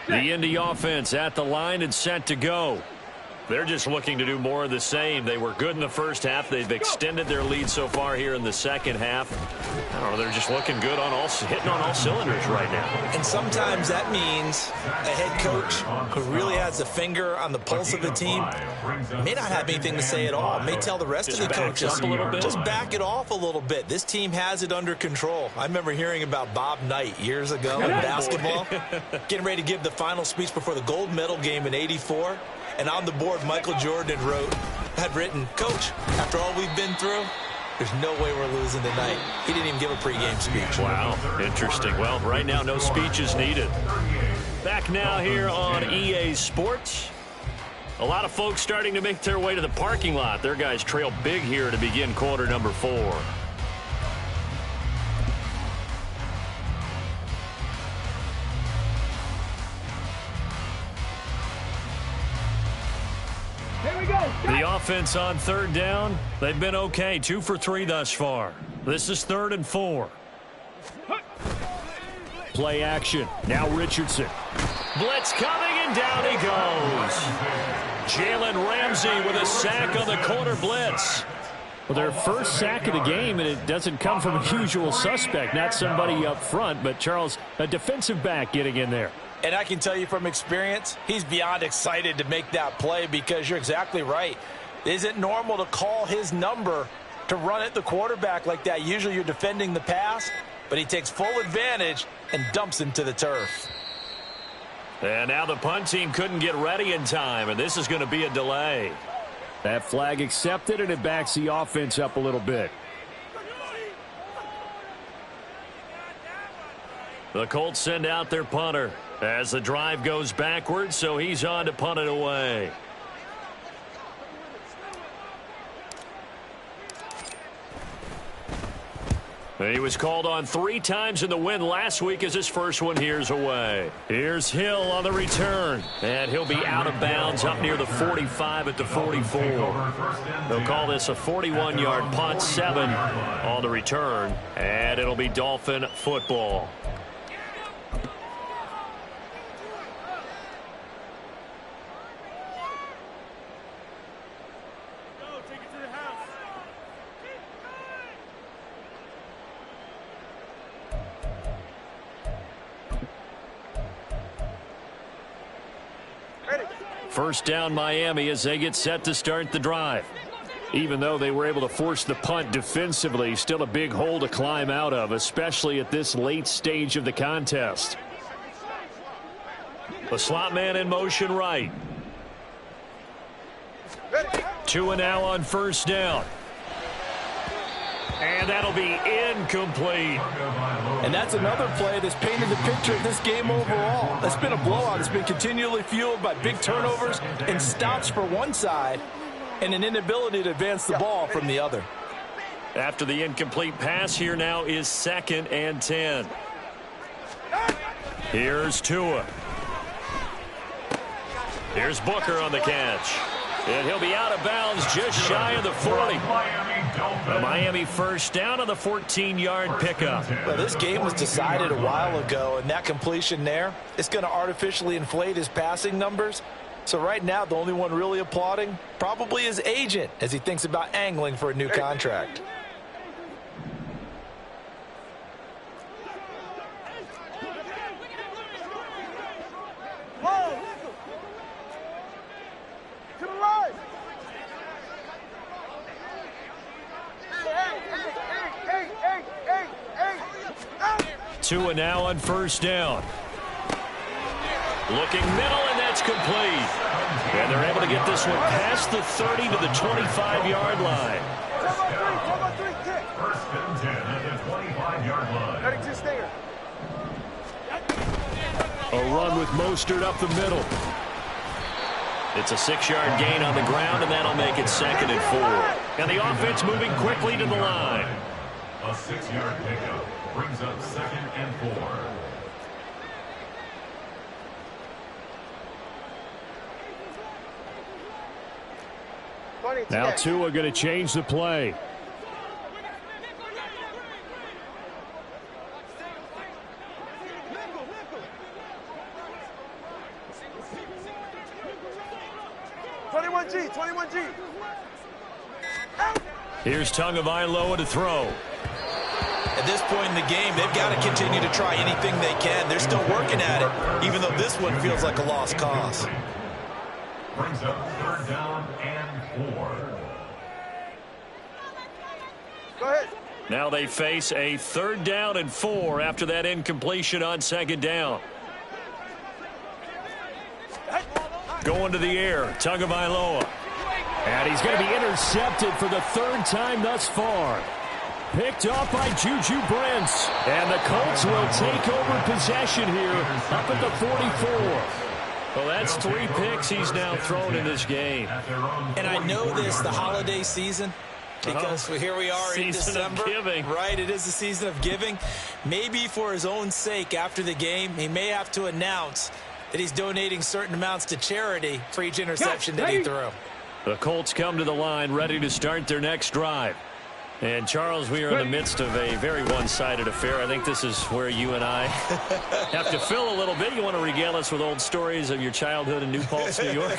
The Indy offense at the line and set to go. They're just looking to do more of the same. They were good in the first half. They've extended their lead so far here in the second half. I don't know, they're just looking good on hitting on all cylinders right now. And sometimes that means a head coach who really has a finger on the pulse of the team may not have anything to say at all. May tell the rest of the coaches, just back it off a little bit. This team has it under control. I remember hearing about Bob Knight years ago in basketball, getting ready to give the final speech before the gold medal game in '84. And on the board, Michael Jordan had written, "Coach, after all we've been through, there's no way we're losing tonight." He didn't even give a pregame speech. Wow, interesting. Well, right now, no speech is needed. Back now here on EA Sports. A lot of folks starting to make their way to the parking lot. Their guys trail big here to begin quarter number 4. The offense on 3rd down, they've been okay. 2 for 3 thus far. This is 3rd and 4. Play action. Now Richardson. Blitz coming, and down he goes. Jalen Ramsey with a sack on the corner blitz. Well, their first sack of the game, and it doesn't come from a usual suspect, not somebody up front, but Charles, a defensive back getting in there. And I can tell you from experience, he's beyond excited to make that play because you're exactly right. It isn't normal to call his number to run at the quarterback like that. Usually you're defending the pass, but he takes full advantage and dumps him to the turf. And now the punt team couldn't get ready in time, and this is going to be a delay. That flag accepted, and it backs the offense up a little bit. The Colts send out their punter as the drive goes backwards, so he's on to punt it away. He was called on 3 times in the win last week as his first one. Here's away. Here's Hill on the return. And he'll be out of bounds up near the 45 at the 44. They'll call this a 41-yard punt, 7 on the return. And it'll be Dolphin football. First down Miami as they get set to start the drive. Even though they were able to force the punt defensively, still a big hole to climb out of, especially at this late stage of the contest. The slot man in motion right. Tua now on first down. And that'll be incomplete. And that's another play that's painted the picture of this game overall. It's been a blowout. It's been continually fueled by big turnovers and stops for one side and an inability to advance the ball from the other. After the incomplete pass, here now is 2nd and 10. Here's Tua. Here's Booker on the catch. And he'll be out of bounds just shy of the 40. A Miami first down on the 14-yard pickup. Well, this game was decided a while ago, and that completion there is going to artificially inflate his passing numbers. So right now, the only one really applauding probably his agent as he thinks about angling for a new contract. Tua now on first down. Looking middle, and that's complete. And they're able to get this one past the 30 to the 25-yard line. First and 10 at the 25-yard line. A run with Mostert up the middle. It's a 6-yard gain on the ground, and that'll make it 2nd and 4. And the offense moving quickly to the line. A 6-yard pickup brings up 2nd and 4. Now Tua going to change the play. Here's Tagovailoa to throw. At this point in the game, they've got to continue to try anything they can. They're still working at it, even though this one feels like a lost cause. Brings up 3rd down and 4. Go ahead. Now they face a 3rd down and 4 after that incompletion on 2nd down. Going to the air, Tagovailoa. And he's going to be intercepted for the 3rd time thus far. Picked off by Juju Brents. And the Colts will take over possession here up at the 44. Well, that's 3 picks he's now thrown in this game. And I know this, the holiday season, because here we are in December. Right, it is the season of giving. Maybe for his own sake after the game, he may have to announce that he's donating certain amounts to charity for each interception that he threw. The Colts come to the line ready to start their next drive. And, Charles, we are in the midst of a very one-sided affair. I think this is where you and I have to fill a little bit. You want to regale us with old stories of your childhood in New Paltz, New York?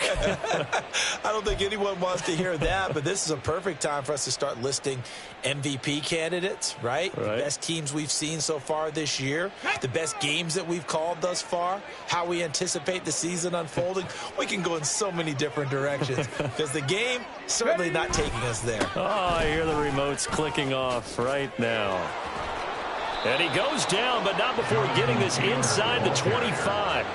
I don't think anyone wants to hear that, but this is a perfect time for us to start listing MVP candidates, right? The best teams we've seen so far this year, the best games that we've called thus far, how we anticipate the season unfolding. We can go in so many different directions because the game certainly not taking us there. Oh, I hear the remotes clicking off right now. And he goes down, but not before getting this inside the 25.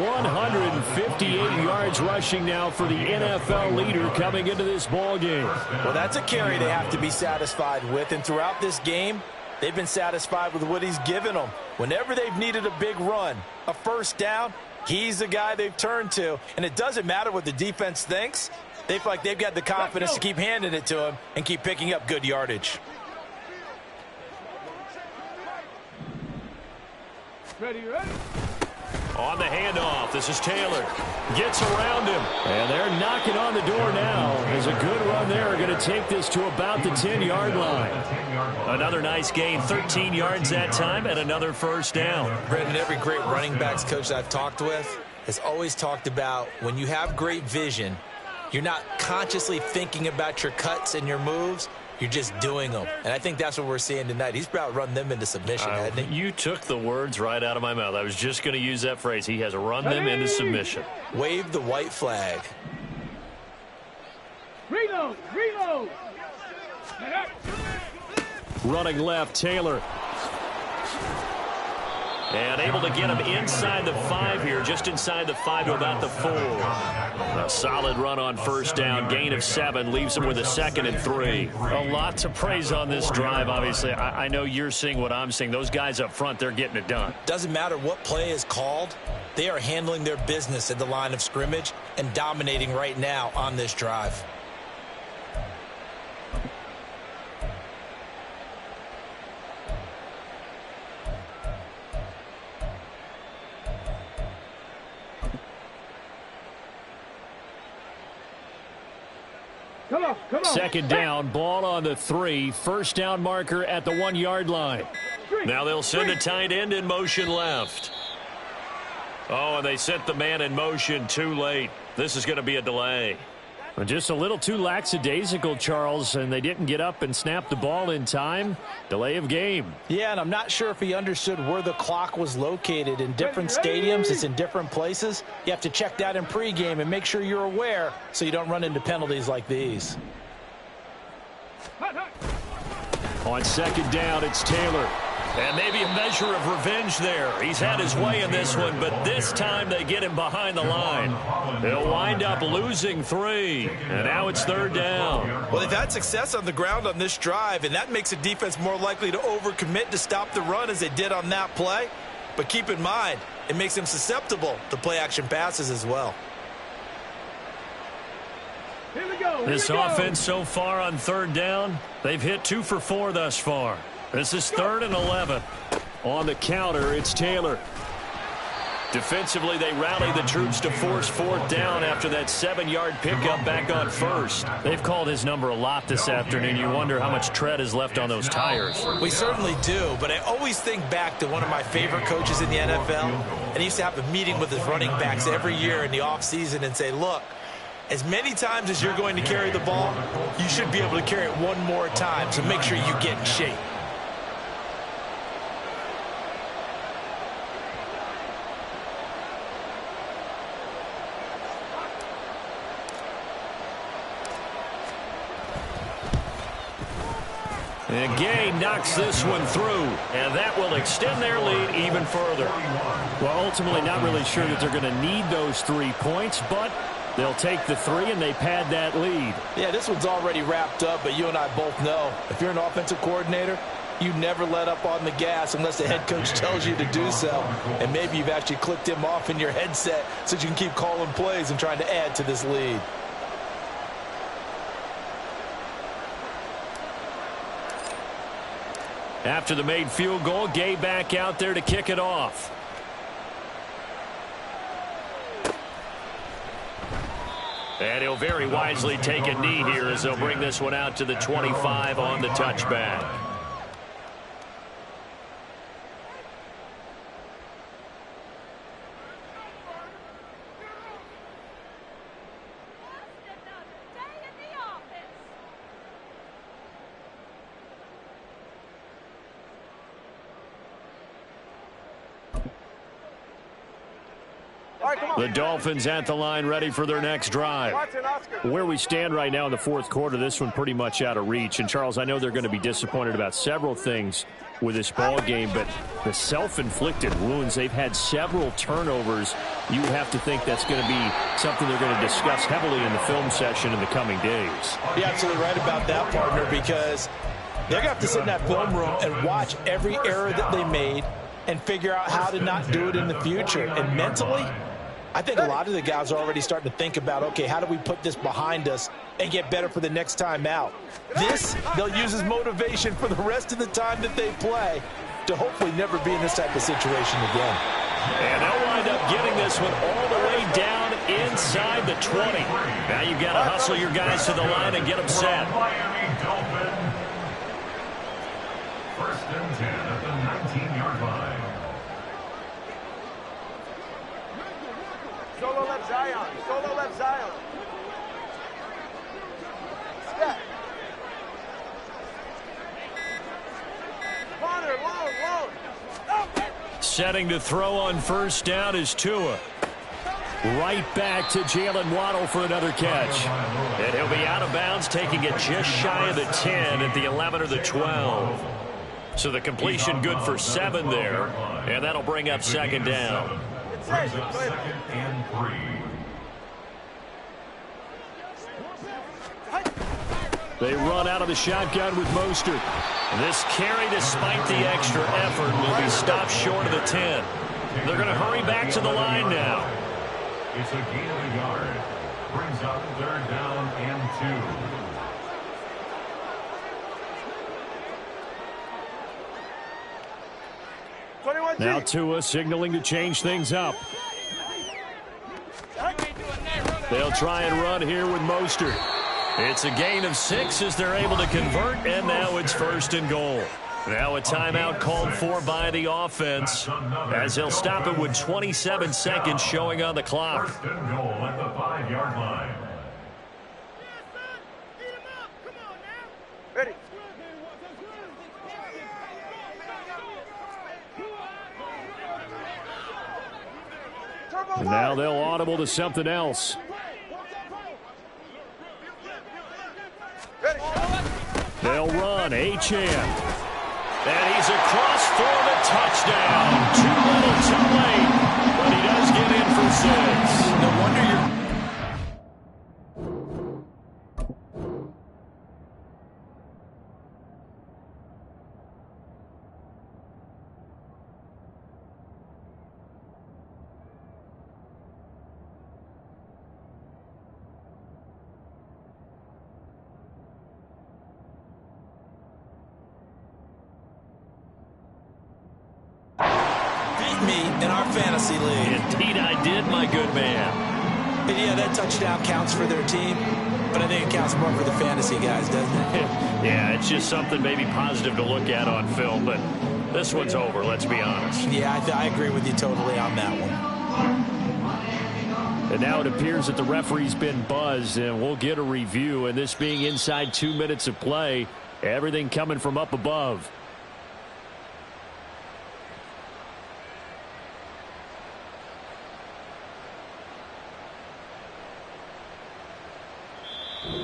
158 yards rushing now for the NFL leader coming into this ball game. Well, that's a carry they have to be satisfied with, and throughout this game, they've been satisfied with what he's given them. Whenever they've needed a big run, a first down, he's the guy they've turned to. And it doesn't matter what the defense thinks. They feel like they've got the confidence to keep handing it to him and keep picking up good yardage. Ready? On the handoff, this is Taylor. Gets around him. And they're knocking on the door now. As a good run there, going to take this to about the 10-yard line. Another nice gain, 13 yards that time, and another first down. Brendan, every great running backs coach I've talked with has always talked about when you have great vision, you're not consciously thinking about your cuts and your moves. You're just doing them. And I think that's what we're seeing tonight. He's about run them into submission, hasn't he? You took the words right out of my mouth. I was just going to use that phrase. He has run them into submission. Wave the white flag. Reload! Reload! Running left, Taylor. And able to get him inside the 5 here, just inside the 5 to about the 4. A solid run on first down, gain of 7, leaves him with a 2nd and 3. A lot to praise on this drive, obviously. I know you're seeing what I'm seeing. Those guys up front, they're getting it done. Doesn't matter what play is called. They are handling their business at the line of scrimmage and dominating right now on this drive. Come on. 2nd down, ball on the 3. First down marker at the 1-yard line. Now they'll send a tight end in motion left. Oh, and they sent the man in motion too late. This is going to be a delay. Just a little too lackadaisical, Charles, and they didn't get up and snap the ball in time. Delay of game. Yeah, and I'm not sure if he understood where the clock was located. In different stadiums, it's in different places. You have to check that in pregame and make sure you're aware so you don't run into penalties like these. On 2nd down, it's Taylor. And maybe a measure of revenge there. He's had his way in this one, but this time they get him behind the line. They'll wind up losing 3, and now it's 3rd down. Well, they've had success on the ground on this drive, and that makes a defense more likely to overcommit to stop the run as they did on that play. But keep in mind, it makes them susceptible to play-action passes as well. Here we go. This offense so far on 3rd down, they've hit 2 for 4 thus far. This is 3rd and 11. On the counter, it's Taylor. Defensively, they rally the troops to force 4th down after that 7-yard pickup back on 1st. They've called his number a lot this afternoon. You wonder how much tread is left on those tires. We certainly do, but I always think back to one of my favorite coaches in the NFL, and he used to have a meeting with his running backs every year in the offseason and say, look, as many times as you're going to carry the ball, you should be able to carry it one more time, so make sure you get in shape. And Gay knocks this one through, and that will extend their lead even further. Well, ultimately not really sure that they're going to need those 3 points, but they'll take the 3 and they pad that lead. Yeah, this one's already wrapped up, but you and I both know if you're an offensive coordinator, you never let up on the gas unless the head coach tells you to do so. And maybe you've actually clicked him off in your headset so you can keep calling plays and trying to add to this lead. After the made field goal, Gay back out there to kick it off. And he'll very wisely take a knee here as they'll bring this one out to the 25 on the touchback. The Dolphins at the line ready for their next drive. Where we stand right now in the 4th quarter, this one pretty much out of reach. And, Charles, I know they're going to be disappointed about several things. with this ball game, but the self-inflicted wounds, they've had several turnovers. You have to think that's going to be something they're going to discuss heavily in the film session in the coming days. You're absolutely right about that, partner, because they're going to have to sit in that film room and watch every error that they made and figure out how to not do it in the future. And mentally, I think a lot of the guys are already starting to think about, okay, how do we put this behind us and get better for the next time out? This, they'll use as motivation for the rest of the time that they play to hopefully never be in this type of situation again. And they'll wind up getting this one all the way down inside the 20. Now you've got to hustle your guys to the line and get them set. Miami Dolphins. First and 10 at the 19-yard line. Solo left Zion. Solo left Zion. Step. Corner, long. Setting to throw on first down is Tua. Right back to Jalen Waddle for another catch. And he'll be out of bounds, taking it just shy of the 10 at the 11 or the 12. So the completion good for 7 there, and that'll bring up second down. Brings up second and 3. They run out of the shotgun with Mostert. This carry, despite the extra effort, will be stopped short of the 10. They're going to hurry back to the line now. It's a gain of a yard. Brings up third down and 2. Now Tua signaling to change things up. They'll try and run here with Mostert. It's a gain of 6 as they're able to convert, and now it's first and goal. Now a timeout called for by the offense as they'll stop it with 27 seconds showing on the clock. First and goal at the 5-yard line. Ready. And now they'll audible to something else. They'll run Achane. And he's across for the touchdown. Too little, too late. But he does get in for 6. No wonder you're... me in our fantasy league. Indeed I did, my good man. And yeah, that touchdown counts for their team, but I think it counts more for the fantasy guys, doesn't it? Yeah, it's just something maybe positive to look at on film, but this one's over, let's be honest. Yeah, I agree with you totally on that one. And now it appears that the referee's been buzzed, and we'll get a review. And this being inside 2 minutes of play, everything coming from up above.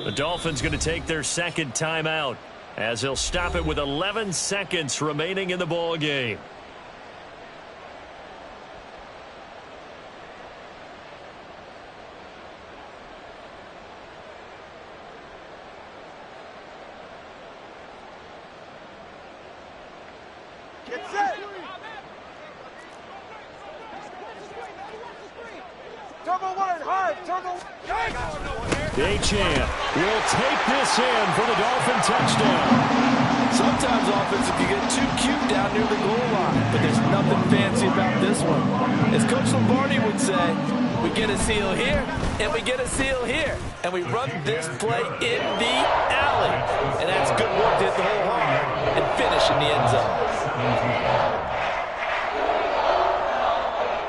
The Dolphins going to take their second timeout as they'll stop it with 11 seconds remaining in the ball game. Get set. Turbo wide, hard, turbo. Achane will take this in for the Dolphin touchdown. Sometimes offense, if you get too cute down near the goal line, but there's nothing fancy about this one. As Coach Lombardi would say, we get a seal here, and we get a seal here, and we run this play in the alley. And that's good work to hit the hole hard and finish in the end zone.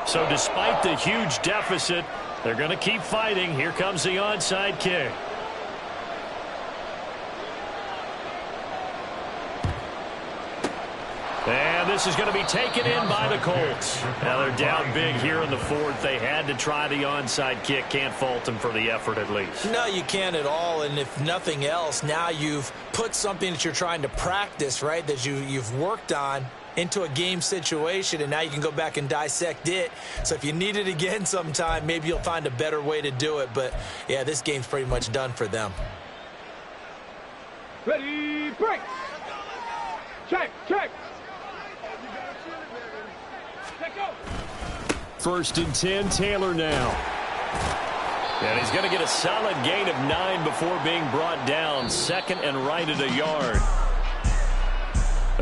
So despite the huge deficit, they're going to keep fighting. Here comes the onside kick. And this is going to be taken in by the Colts. Now they're down big here in the fourth. They had to try the onside kick. Can't fault them for the effort at least. No, you can't at all. And if nothing else, now you've put something that you're trying to practice, right, that you've worked on into a game situation, and now you can go back and dissect it. So if you need it again sometime, maybe you'll find a better way to do it. But, yeah, this game's pretty much done for them. Ready, break. Check, check. First and 10, Taylor now. And he's going to get a solid gain of 9 before being brought down. Second and right at a yard.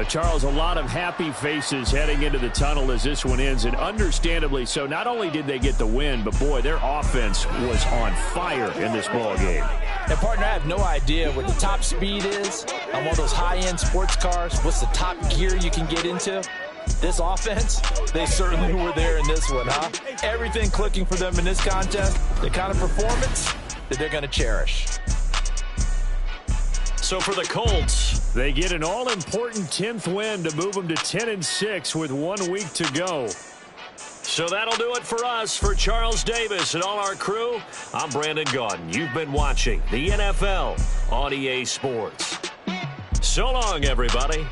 Charles, a lot of happy faces heading into the tunnel as this one ends, and understandably so. Not only did they get the win, but, boy, their offense was on fire in this ball game. And, partner, I have no idea what the top speed is on one of those high-end sports cars. What's the top gear you can get into? This offense, they certainly were there in this one, huh? Everything clicking for them in this contest, the kind of performance that they're going to cherish. So for the Colts, they get an all-important 10th win to move them to 10-6 with 1 week to go. So that'll do it for us. For Charles Davis and all our crew, I'm Brandon Gaudin. You've been watching the NFL on EA Sports. So long, everybody.